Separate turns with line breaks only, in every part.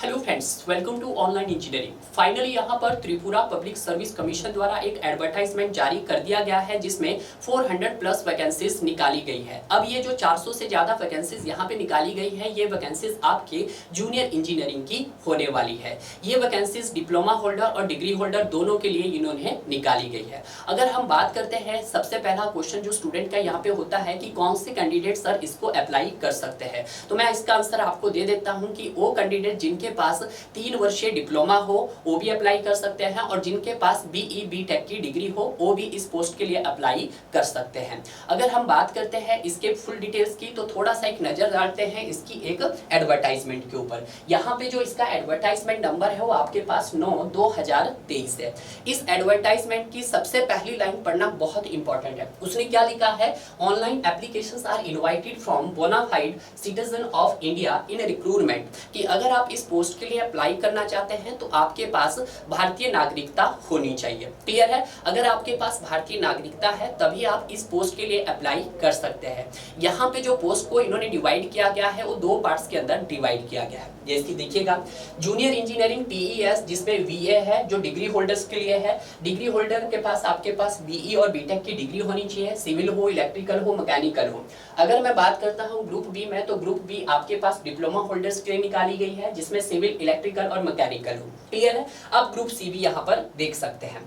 Hello friends, welcome to online engineering. Finally यहाँ पर Tripura public service commission द्वारा एक एडवर्टाइजमेंट जारी कर दिया गया है जिसमें 400 प्लस वैकेंसीज निकाली गई है। अब ये जो 400 से ज़्यादा वैकेंसीज यहाँ पे निकाली गई है, ये वैकेंसीज आपके जूनियर इंजीनियरिंग की होने वाली है। ये वैकेंसीज डिप्लोमा होल्डर और डिग्री होल्डर दोनों के लिए इन्होंने निकाली गई है। अगर हम बात करते हैं, सबसे पहला क्वेश्चन जो स्टूडेंट का यहाँ पे होता है कि कौन से कैंडिडेट सर इसको अप्लाई कर सकते हैं, तो मैं इसका आंसर आपको दे देता हूँ कि वो कैंडिडेट जिनके पास 3 वर्षीय डिप्लोमा हो वो भी अप्लाई कर सकते हैं, और जिनके पास बीई बीटेक की डिग्री हो वो भी इस पोस्ट के लिए अप्लाई कर सकते हैं। अगर हम बात करते हैं इसके फुल डिटेल्स की, तो थोड़ा सा एक नजर डालते हैं इसकी एक एडवर्टाइजमेंट के ऊपर। यहाँ पे जो इसका एडवर्टाइजमेंट नंबर है वो आपके पास 9/2023 है। इस एडवर्टाइजमेंट की सबसे पहली लाइन पढ़ना बहुत इंपॉर्टेंट है। उसने क्या लिखा है, online applications are invited from bonafide citizen of India in recruitment, कि अगर आप इस पोस्ट के लिए अप्लाई करना चाहते हैं तो आपके पास भारतीय नागरिकता होनी चाहिए। क्लियर है? अगर आपके पास भारतीय नागरिकता है तभी आप इस पोस्ट के लिए अप्लाई कर सकते हैं। यहाँ पे जो पोस्ट को इन्होंने डिवाइड किया गया है वो 2 पार्ट्स के अंदर डिवाइड किया गया है। जैसे देखिएगा, जूनियर इंजीनियरिंग टीईएस जिसमें वीए है जो डिग्री होल्डर्स के लिए है। डिग्री होल्डर के पास आपके पास बीई और बीटेक की डिग्री होनी चाहिए, सिविल हो, इलेक्ट्रिकल हो, मैकेनिकल हो। अगर मैं बात करता हूँ ग्रुप बी में, तो ग्रुप बी आपके पास डिप्लोमा होल्डर्स के लिए निकाली गई है जिसमें सिविल, इलेक्ट्रिकल और मैकेनिकल हो। क्लियर है? अब ग्रुप सी भी यहाँ पर देख सकते हैं।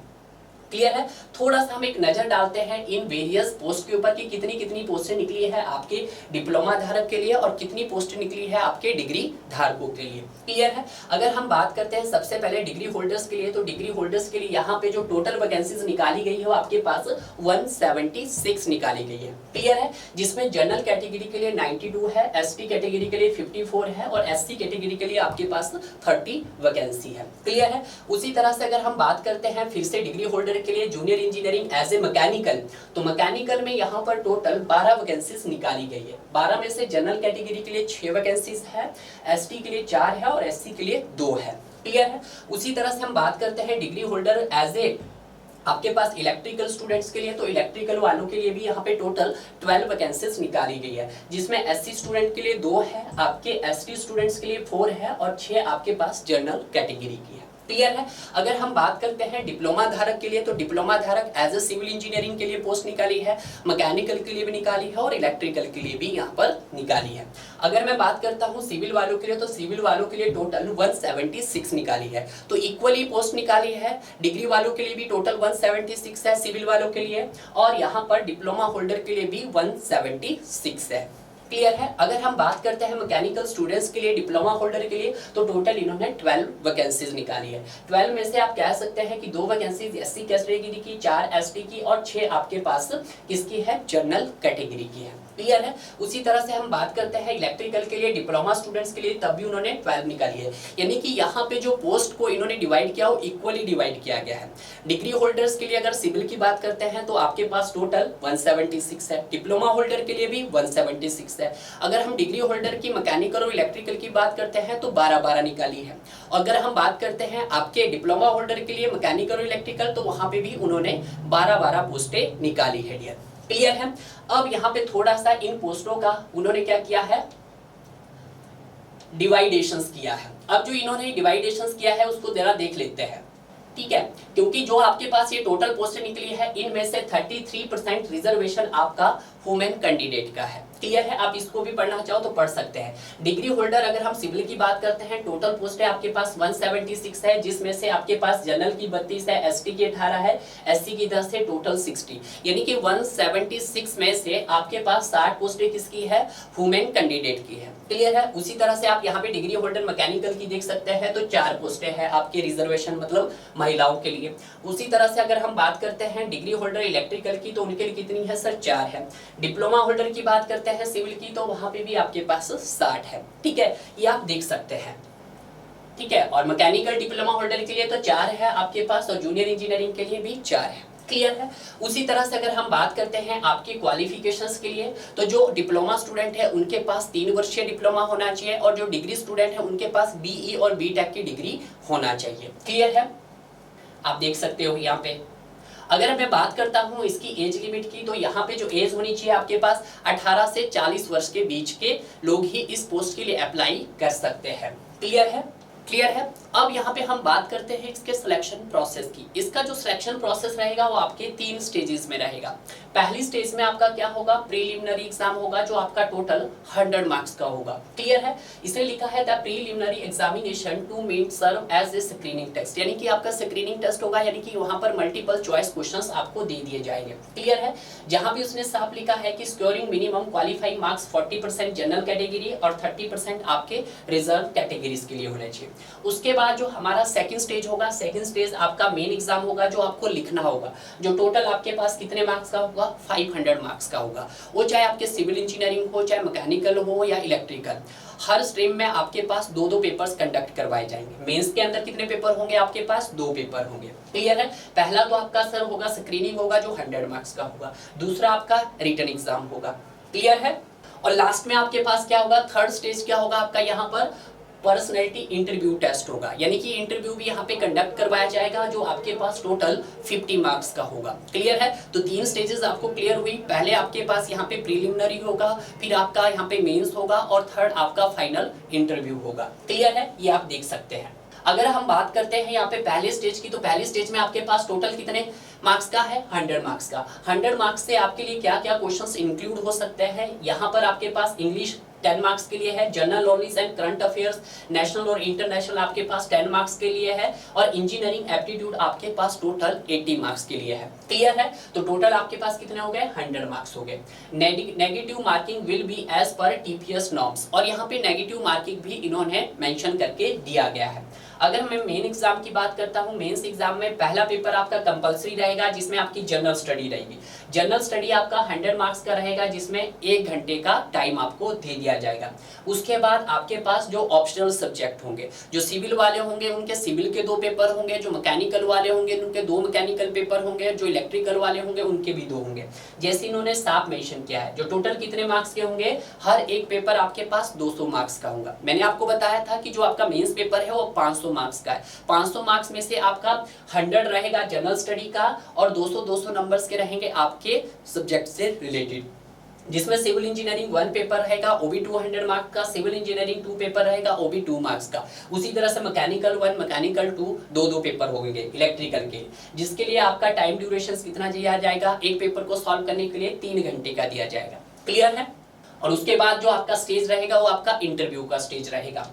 क्लियर है? थोड़ा सा हम एक नजर डालते हैं इन वेरियस पोस्ट के ऊपर कि कितनी कितनी पोस्टें निकली है आपके डिप्लोमा धारक के लिए और कितनी पोस्ट निकली है आपके डिग्री धारकों के लिए। क्लियर है? अगर हम बात करते हैं सबसे पहले डिग्री होल्डर्स के लिए, तो डिग्री होल्डर्स के लिए यहाँ पे जो टोटल वैकेंसीज निकाली गई है वो आपके पास 176 निकाली गई है। क्लियर है? जिसमें जनरल कैटेगरी के लिए 92 है, एसटी कैटेगरी के लिए 54 है और एससी कैटेगरी के लिए आपके पास 30 वैकेंसी है। क्लियर है? उसी तरह से अगर हम बात करते हैं फिर से डिग्री होल्डर के लिए junior engineering as a mechanical, तो मैकेनिकल में यहाँ पर टोटल 12 वैकेंसीज निकाली गई है। 12 में से जनरल कैटेगरी के लिए 6 वैकेंसीज है, एसटी के लिए 4 है और एससी के लिए 2 है। क्लियर है? उसी तरह से हम बात करते हैं डिग्री होल्डर एज ए आपके पास इलेक्ट्रिकल स्टूडेंट्स के लिए, तो इलेक्ट्रिकल वालों के लिए भी यहाँ पे टोटल 12 वैकेंसीज निकाली गई है, जिसमें एससी स्टूडेंट के लिए 2 है, आपके एसटी स्टूडेंट्स के लिए 4 है और 6 आपके पास जनरल कैटेगरी की है। क्लियर है? अगर हम बात करते हैं डिप्लोमा धारक के लिए, तो डिप्लोमा धारक एज ए सिविल इंजीनियरिंग के लिए पोस्ट निकाली है, मैकेनिकल के लिए भी निकाली है और इलेक्ट्रिकल के लिए भी यहाँ पर निकाली है। अगर मैं बात करता हूँ सिविल वालों के लिए, तो सिविल वालों के लिए टोटल 176 निकाली है, तो इक्वली पोस्ट निकाली है। डिग्री वालों के लिए भी टोटल 176 है सिविल वालों के लिए, और यहाँ पर डिप्लोमा होल्डर के लिए भी 176 है। क्लियर है? अगर हम बात करते हैं मैकेनिकल स्टूडेंट्स के लिए, डिप्लोमा होल्डर के लिए, तो टोटल इन्होंने 12 वैकेंसीज निकाली है। 12 में से आप कह सकते हैं कि 2 वैकेंसीज एससी कैटेगरी की, 4 एसटी की और 6 आपके पास किसकी है, जनरल कैटेगरी की है। क्लियर है? उसी तरह से हम बात करते हैं इलेक्ट्रिकल के लिए, डिप्लोमा स्टूडेंट्स के लिए, तब भी उन्होंने 12 निकाली है। यानी कि यहाँ पे जो पोस्ट को इन्होंने डिवाइड किया वो इक्वली डिवाइड किया गया है। डिग्री होल्डर्स के लिए अगर सिविल की बात करते हैं तो आपके पास टोटल 176 है, डिप्लोमा होल्डर के लिए भी 176 है। अगर हम डिग्री होल्डर की मैकेनिकल और इलेक्ट्रिकल की बात करते हैं तो 12-12 निकाली है। अगर हम बात करते हैं आपके डिप्लोमा होल्डर के लिए मैकेनिकल और इलेक्ट्रिकल, तो वहां पे भी उन्होंने 12-12 पोस्टें निकाली है डियर। क्लियर है? अब यहाँ पे थोड़ा सा इन पोस्टों का उन्होंने क्या किया है, डिवाइडेशंस किया है। अब जो इन्होंने डिवाइडेशंस किया है उसको जरा देख लेते हैं। ठीक है? क्योंकि जो आपके पास ये टोटल पोस्टें निकली है, इनमें से 33% रिजर्वेशन आपका वुमेन कैंडिडेट का है। क्लियर है? आप इसको भी पढ़ना चाहो तो पढ़ सकते हैं। डिग्री होल्डर अगर हम सिविल की बात करते हैं, टोटल पोस्ट है आपके पास 176 है, जिसमें से आपके पास जनरल की 32 है, एसटी की 18 है, एससी की 10 है, टोटल 60। यानी कि 176 में से आपके पास 60 पोस्टें किसकी है, वुमेन कैंडिडेट की है। क्लियर है? उसी तरह से आप यहाँ पे डिग्री होल्डर मैकेनिकल की देख सकते हैं, तो 4 पोस्टें हैं आपके रिजर्वेशन मतलब महिलाओं के लिए। उसी तरह से अगर हम बात करते हैं डिग्री होल्डर इलेक्ट्रिकल की, तो उनके लिए कितनी है सर, 4 है। डिप्लोमा होल्डर की बात करते हैं सिविल की, तो वहां पे भी आपके पास 60 है। ठीक है? ये आप देख सकते हैं। ठीक है? और मैकेनिकल डिप्लोमा होल्डर के लिए तो 4 है आपके पास, और जूनियर इंजीनियरिंग के लिए भी 4 है। क्लियर है? उसी तरह से अगर हम बात करते हैं आपके क्वालिफिकेशंस के लिए, तो जो डिप्लोमा स्टूडेंट है उनके पास 3 वर्षीय डिप्लोमा होना चाहिए, और जो डिग्री स्टूडेंट है उनके पास बीई और बीटेक की डिग्री होना चाहिए। क्लियर है? आप देख सकते हो यहाँ पे। अगर मैं बात करता हूँ इसकी एज लिमिट की, तो यहाँ पे जो एज होनी चाहिए आपके पास 18 से 40 वर्ष के बीच के लोग ही इस पोस्ट के लिए अप्लाई कर सकते हैं। क्लियर है? क्लियर है। अब यहाँ पे हम बात करते हैं इसके सिलेक्शन प्रोसेस की। इसका जो सिलेक्शन प्रोसेस रहेगा वो आपके 3 स्टेजेस में रहेगा। पहली स्टेज में आपका क्या होगा, प्रीलिमिनरी एग्जाम होगा जो आपका टोटल 100 मार्क्स का होगा। क्लियर है। इसे लिखा है the preliminary examination to meet serve as a screening test, यानी कि आपका स्क्रीनिंग टेस्ट होगा, यानी कि वहां पर मल्टीपल चॉइस क्वेश्चंस आपको दे दिए जाएंगे। क्लियर है। जहां भी उसने साफ लिखा है कि scoring minimum qualifying marks 40% general category और 30% आपके रिजर्व कैटेगरीज के लिए होने चाहिए। उसके बाद जो हमारा सेकंड स्टेज होगा, सेकंड स्टेज आपका मेन एग्जाम होगा जो आपको लिखना होगा, जो टोटल आपके पास कितने मार्क्स का होगा, 500 मार्क्स का होगा। वो चाहे आपके सिविल इंजीनियरिंग हो, चाहे मैकेनिकल हो या इलेक्ट्रिकल, हर स्ट्रीम में आपके पास 2-2 पेपर्स कंडक्ट करवाए जाएंगे। मेंस के अंदर कितने पेपर होंगे, आपके पास 2 पेपर होंगे। क्लियर है। पहला तो आपका सर होगा स्क्रीनिंग होगा जो 100 मार्क्स का होगा, दूसरा आपका रिटन एग्जाम होगा। क्लियर है। और लास्ट में आपके पास क्या होगा, थर्ड स्टेज क्या होगा आपका, यहाँ पर पर्सनैलिटी इंटरव्यू टेस्ट होगा, यानी कि इंटरव्यू भी यहाँ पे कंडक्ट करवाया जाएगा जो आपके पास टोटल 50 मार्क्स का होगा। क्लियर है। तो 3 स्टेजेस आपको क्लियर हुई। पहले आपके पास यहाँ पे प्रीलिमिनरी होगा, फिर आपका यहाँ पे मेंस होगा और थर्ड आपका फाइनल इंटरव्यू होगा। क्लियर है। ये आप देख सकते हैं। अगर हम बात करते हैं यहाँ पे पहले स्टेज की, तो पहले स्टेज में आपके पास टोटल कितने मार्क्स का है, 100 मार्क्स का। 100 मार्क्स से आपके लिए क्या क्या क्वेश्चंस इंक्लूड हो सकते हैं, यहाँ पर आपके पास इंग्लिश 10 मार्क्स के लिए है, general knowledge and current affairs national और इंटरनेशनल आपके पास 10 मार्क्स के लिए है, और इंजीनियरिंग एप्टीट्यूड आपके पास टोटल 80 मार्क्स के लिए है। क्लियर है। तो टोटल आपके पास कितने हो गए, 100 मार्क्स हो गए। Negative marking will be as per TPS norms, और यहाँ पे नेगेटिव मार्किंग भी इन्होंने मेंशन करके दिया गया है। अगर मैं मेन एग्जाम की बात करता हूं, मेंस एग्जाम में पहला पेपर आपका कंपलसरी रहेगा जिसमें आपकी जनरल स्टडी रहेगी। जनरल स्टडी आपका 100 मार्क्स का रहेगा जिसमें 1 घंटे का टाइम आपको दे दिया जाएगा। उसके बाद आपके पास जो ऑप्शनल सब्जेक्ट होंगे, जो सिविल वाले होंगे उनके सिविल के 2 पेपर होंगे, जो मैकेनिकल वाले होंगे उनके 2 मैकेनिकल पेपर होंगे, जो इलेक्ट्रिकल वाले होंगे उनके भी 2 होंगे। जैसे इन्होंने साफ मेंशन किया है, जो टोटल कितने मार्क्स के होंगे, हर एक पेपर आपके पास 200 मार्क्स का होगा। मैंने आपको बताया था कि जो आपका मेंस पेपर है वो 500 मार्क्स का है। 500 मार्क्स में से आपका 100 रहेगा जनरल स्टडी का और 200 नंबर्स के रहेंगे आपके सब्जेक्ट से रिलेटेड, जिसमें सिविल इंजीनियरिंग 1 पेपर रहेगा वो भी 200 मार्क्स का, सिविल इंजीनियरिंग 2 पेपर रहेगा वो भी 2 मार्क्स का। उसी तरह से मैकेनिकल 1 मैकेनिकल 2 2 पेपर होंगे इलेक्ट्रिकल के, जिसके लिए आपका टाइम ड्यूरेशन कितना दिया जाएगा, एक पेपर को सॉल्व करने के लिए 3 घंटे का दिया जाएगा। क्लियर है। और उसके बाद जो आपका स्टेज रहेगा वो आपका इंटरव्यू का स्टेज रहेगा।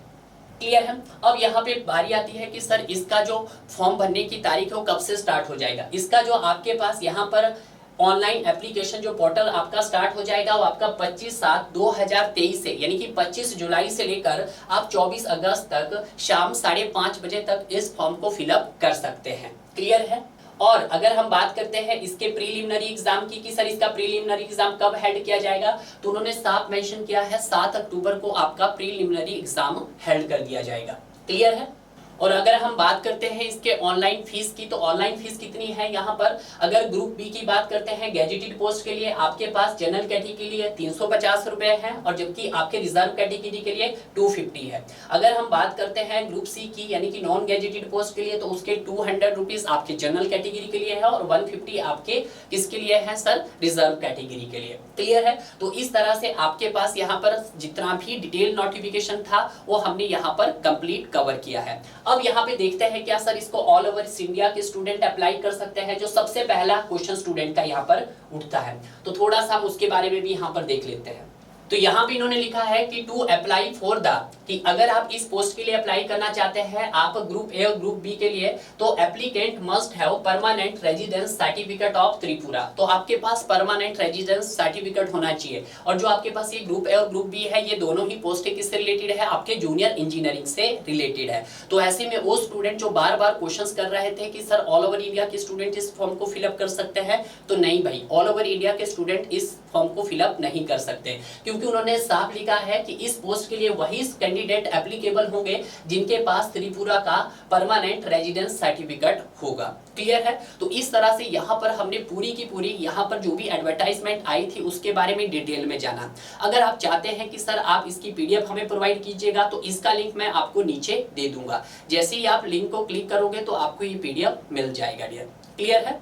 क्लियर है। अब यहाँ पे बारी आती है कि सर इसका जो फॉर्म भरने की तारीख है वो कब से स्टार्ट हो जाएगा। इसका जो आपके पास यहाँ पर ऑनलाइन एप्लीकेशन जो पोर्टल आपका स्टार्ट हो जाएगा वो आपका 25/7/2023 से, यानी कि 25 जुलाई से लेकर आप 24 अगस्त तक शाम 5:30 बजे तक इस फॉर्म को फिलअप कर सकते हैं। क्लियर है। और अगर हम बात करते हैं इसके प्रीलिमिनरी एग्जाम की कि सर इसका प्रीलिमिनरी एग्जाम कब हेल्ड किया जाएगा, तो उन्होंने साफ मेंशन किया है 7 अक्टूबर को आपका प्रीलिमिनरी एग्जाम हेल्ड कर दिया जाएगा। क्लियर है। और अगर हम बात करते हैं इसके ऑनलाइन फीस की, तो ऑनलाइन फीस कितनी है यहाँ पर, अगर ग्रुप बी की बात करते हैं गैजेटेड पोस्ट के लिए आपके पास जनरल कैटेगरी के लिए 350 रुपए है, और जबकि आपके रिजर्व कैटेगरी के लिए 250 है। अगर हम बात करते हैं ग्रुप सी की यानी कि नॉन गैजेटेड पोस्ट के लिए, तो उसके 200 रुपीज आपके जनरल कैटेगरी के लिए है और 150 आपके किसके लिए है सर, रिजर्व कैटेगरी के लिए। क्लियर है। तो इस तरह से आपके पास यहाँ पर जितना भी डिटेल नोटिफिकेशन था वो हमने यहाँ पर कंप्लीट कवर किया है। अब यहाँ पे देखते हैं क्या सर इसको ऑल ओवर इंडिया के स्टूडेंट अप्लाई कर सकते हैं, जो सबसे पहला क्वेश्चन स्टूडेंट का यहाँ पर उठता है, तो थोड़ा सा हम उसके बारे में भी यहाँ पर देख लेते हैं। तो यहाँ पे इन्होंने लिखा है कि टू अप्लाई फॉर द, कि अगर आप इस पोस्ट के लिए अप्लाई करना चाहते हैं आप ग्रुप ए और ग्रुप बी के लिए, तो applicant must have permanent residence certificate of Tripura. तो आपके पास परमानेंट रेजिडेंस सर्टिफिकेट होना चाहिए। और जो आपके पास ये ग्रुप ए और ग्रुप बी है ये दोनों ही पोस्टें किससे रिलेटेड है, आपके जूनियर इंजीनियरिंग से रिलेटेड है। तो ऐसे में वो स्टूडेंट जो बार बार क्वेश्चन कर रहे थे कि सर ऑल ओवर इंडिया के स्टूडेंट इस फॉर्म को फिलअप कर सकते हैं, तो नहीं भाई, ऑल ओवर इंडिया के स्टूडेंट इस फॉर्म को फिलअप नहीं कर सकते, क्योंकि उन्होंने साफ लिखा है कि इस पोस्ट के लिए वही कैंडिडेट एप्लीकेबल होंगे जिनके पास त्रिपुरा का परमानेंट रेजिडेंस सर्टिफिकेट होगा। क्लियर है। तो इस तरह से यहाँ पर हमने पूरी की पूरी यहाँ पर जो भी एडवर्टाइजमेंट आई थी उसके बारे में डिटेल में जाना। अगर आप चाहते हैं कि सर आप इसकी पीडीएफ हमें प्रोवाइड कीजिएगा, तो इसका लिंक मैं आपको नीचे दे दूंगा। जैसे ही आप लिंक को क्लिक करोगे तो आपको ये पीडीएफ मिल जाएगा डियर। क्लियर है।